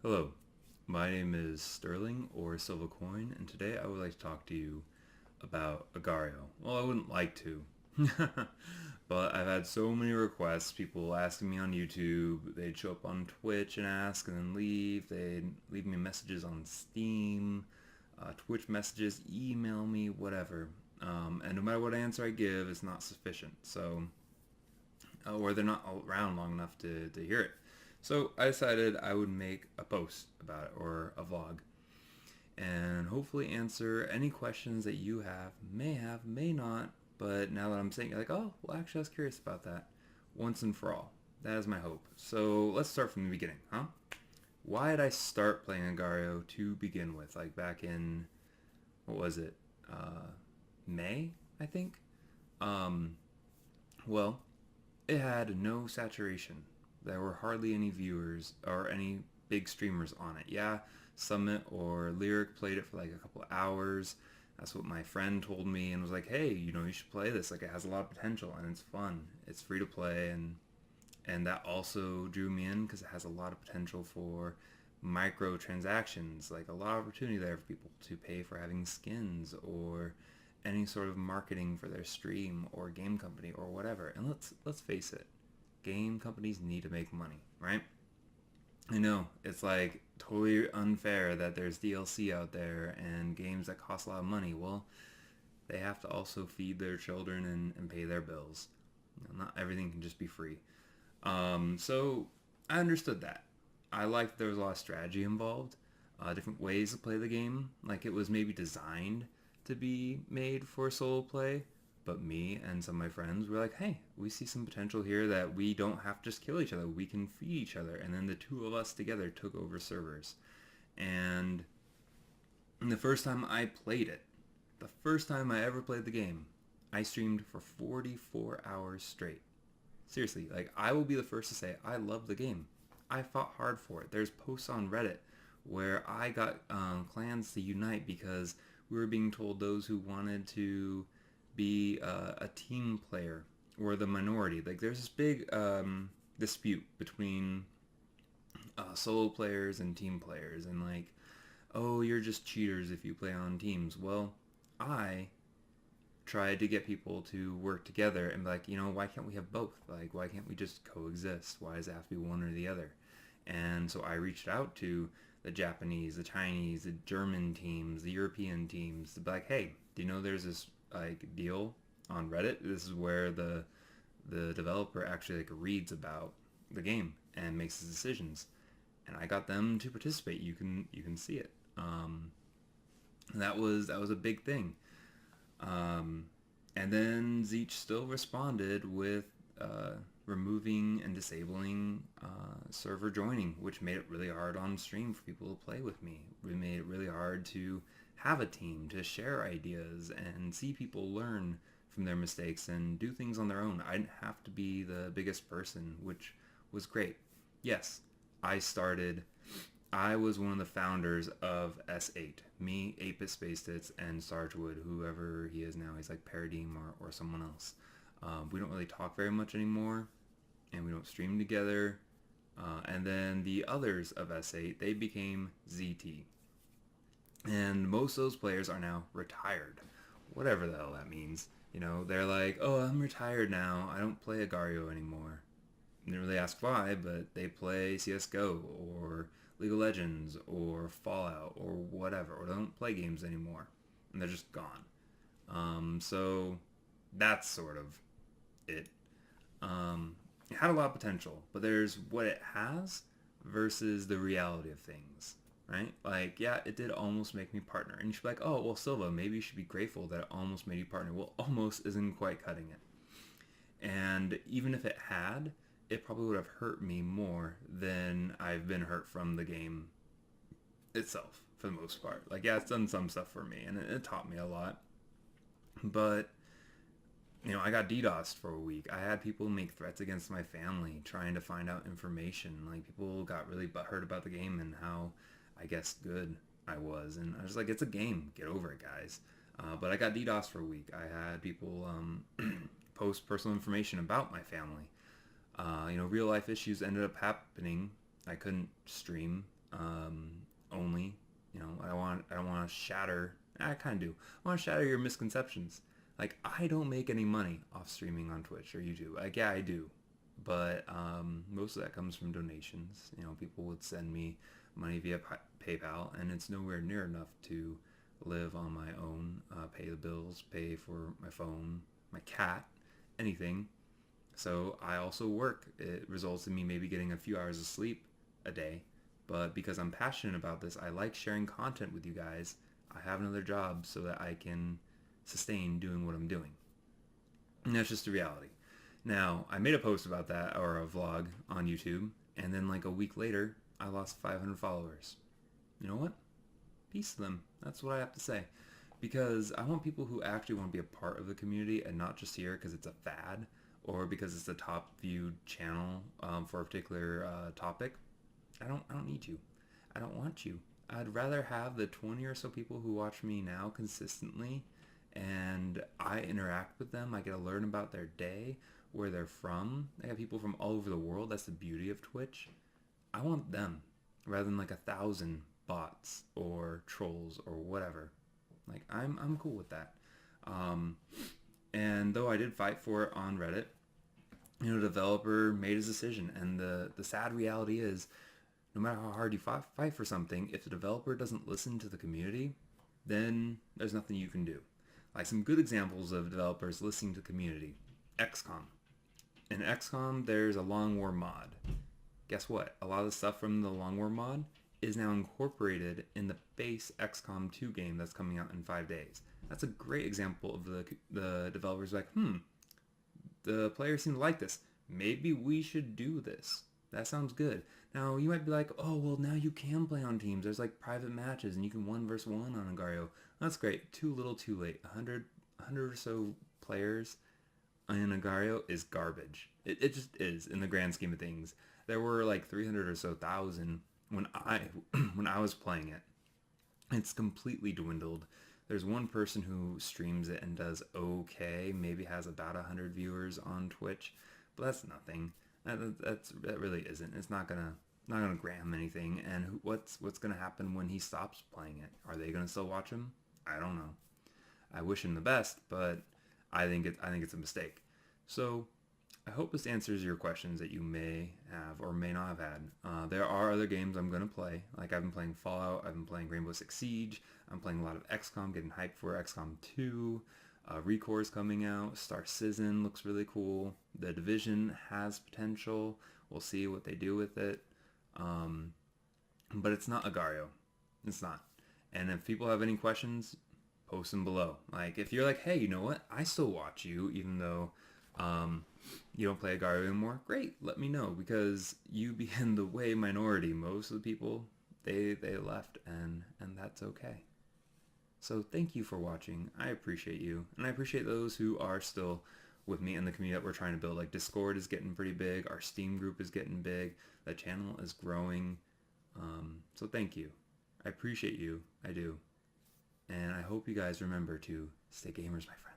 Hello, my name is Sterling or SylvaCoin, and today I would like to talk to you about Agario. Well, I wouldn't like to, but I've had so many requests. People asking me on YouTube, they'd show up on Twitch and ask and then leave. They'd leave me messages on Steam, Twitch messages, email me, whatever. And no matter what answer I give, it's not sufficient. Or they're not around long enough to hear it. So I decided I would make a post about it or a vlog and hopefully answer any questions that you have, may not, but now that I'm saying, you're like, oh, well, actually, I was curious about that once and for all. That is my hope. So let's start from the beginning, huh? Why did I start playing Agario to begin with? Like back in, what was it? May, I think? Um, well, it had no saturation. There were hardly any viewers or any big streamers on it. Yeah, Summit or Lyric played it for like a couple of hours. That's what my friend told me and was like, hey, you should play this. Like, it has a lot of potential and it's fun. It's free to play, and that also drew me in because it has a lot of potential for microtransactions, like a lot of opportunity there for people to pay for having skins or any sort of marketing for their stream or game company or whatever. And let's face it, game companies need to make money, right? I know it's like totally unfair that there's DLC out there and games that cost a lot of money. Well, they have to also feed their children and pay their bills. Not everything can just be free. So I understood that. I liked there was a lot of strategy involved, different ways to play the game. Like it was maybe designed to be made for solo play, but me and some of my friends were like, hey, we see some potential here that we don't have to just kill each other. We can feed each other. And then the two of us together took over servers. And the first time I played it, the first time I ever played the game, I streamed for 44 hours straight. Seriously, like I will be the first to say I love the game. I fought hard for it. There's posts on Reddit where I got clans to unite because we were being told those who wanted to be a team player were the minority. Like there's this big dispute between solo players and team players, and like, oh, you're just cheaters if you play on teams. Well, I tried to get people to work together and be like, why can't we have both? Like, why can't we just coexist? Why does it have to be one or the other? And so I reached out to the Japanese, the Chinese, the German teams, the European teams to be like, hey, do you know there's this like deal on Reddit? This is where the developer actually like reads about the game and makes his decisions. And I got them to participate. You can see it. That was a big thing. Um, and then Zeech still responded with removing and disabling server joining, which made it really hard on stream for people to play with me. We made it really hard to have a team, to share ideas and see people learn from their mistakes and do things on their own. I didn't have to be the biggest person, which was great. Yes, I started I was one of the founders of S8. Me, 8-Bit Space Tits, and Sargewood, whoever he is now. He's like Paradigm or someone else. We don't really talk very much anymore, and we don't stream together. And then the others of S8, they became ZT. And most of those players are now retired. Whatever the hell that means. They're like, oh, I'm retired now. I don't play Agario anymore. They didn't really ask why, but they play CSGO or League of Legends or Fallout or whatever, or they don't play games anymore, and they're just gone. So that's sort of it. It had a lot of potential, but there's what it has versus the reality of things, right? Like, yeah, it did almost make me partner, and you should be like, oh, well, Silva, maybe you should be grateful that it almost made you partner. Well, almost isn't quite cutting it. And even if it had, it probably would have hurt me more than I've been hurt from the game itself for the most part. Like, yeah, it's done some stuff for me and it taught me a lot. But, I got DDoSed for a week. I had people make threats against my family trying to find out information. Like, people got really butthurt about the game and how, I guess, good I was. And I was like, it's a game. Get over it, guys. But I got DDoSed for a week. I had people post personal information about my family. Real life issues ended up happening. I couldn't stream only. I don't want to shatter. I kind of do. I want to shatter your misconceptions. Like, I don't make any money off streaming on Twitch or YouTube. Like, yeah, I do, but most of that comes from donations. People would send me money via PayPal, and it's nowhere near enough to live on my own, pay the bills, pay for my phone, my cat, anything. So I also work. It results in me maybe getting a few hours of sleep a day. But because I'm passionate about this, I like sharing content with you guys. I have another job so that I can sustain doing what I'm doing. And that's just the reality. Now, I made a post about that, or a vlog on YouTube, and then like a week later, I lost 500 followers. You know what? Peace to them. That's what I have to say. Because I want people who actually want to be a part of the community and not just here because it's a fad or because it's the top viewed channel for a particular topic. I don't need you. I don't want you. I'd rather have the 20 or so people who watch me now consistently, and I interact with them. I get to learn about their day, where they're from. I have people from all over the world. That's the beauty of Twitch. I want them rather than like 1,000 bots or trolls or whatever. Like, I'm cool with that. Um, and though I did fight for it on Reddit, the developer made his decision, and the sad reality is, no matter how hard you fight for something, if the developer doesn't listen to the community, then there's nothing you can do. Like, some good examples of developers listening to the community. XCOM. In XCOM, there's a Long War mod. Guess what? A lot of the stuff from the Long War mod is now incorporated in the base XCOM 2 game that's coming out in 5 days. That's a great example of the developers like, the players seem to like this. Maybe we should do this. That sounds good. Now, you might be like, oh, well, now you can play on teams. There's like private matches and you can 1 versus 1 on Agario. That's great. Too little, too late. 100 or so players in Agario is garbage. It just is in the grand scheme of things. There were like 300 or so thousand when when I was playing it. It's completely dwindled. There's one person who streams it and does okay, maybe has about 100 viewers on Twitch, but that's nothing. That really isn't. It's not gonna grant him anything. And what's gonna happen when he stops playing it? Are they gonna still watch him? I don't know. I wish him the best, but I think it's a mistake. So I hope this answers your questions that you may have or may not have had. There are other games I'm going to play. Like, I've been playing Fallout, I've been playing Rainbow Six Siege, I'm playing a lot of XCOM, getting hyped for XCOM 2. Recore's coming out, Star Citizen looks really cool. The Division has potential. We'll see what they do with it. But it's not Agario. It's not. And if people have any questions, post them below. Like, if you're like, hey, you know what? I still watch you, even though you don't play Agario anymore. Great, let me know, because you be in the way minority. Most of the people, they left, and that's okay. So thank you for watching. I appreciate you, and I appreciate those who are still with me in the community that we're trying to build. Like, Discord is getting pretty big. Our Steam group is getting big. The channel is growing. So thank you. I appreciate you. I do. And I hope you guys remember to stay gamers, my friends.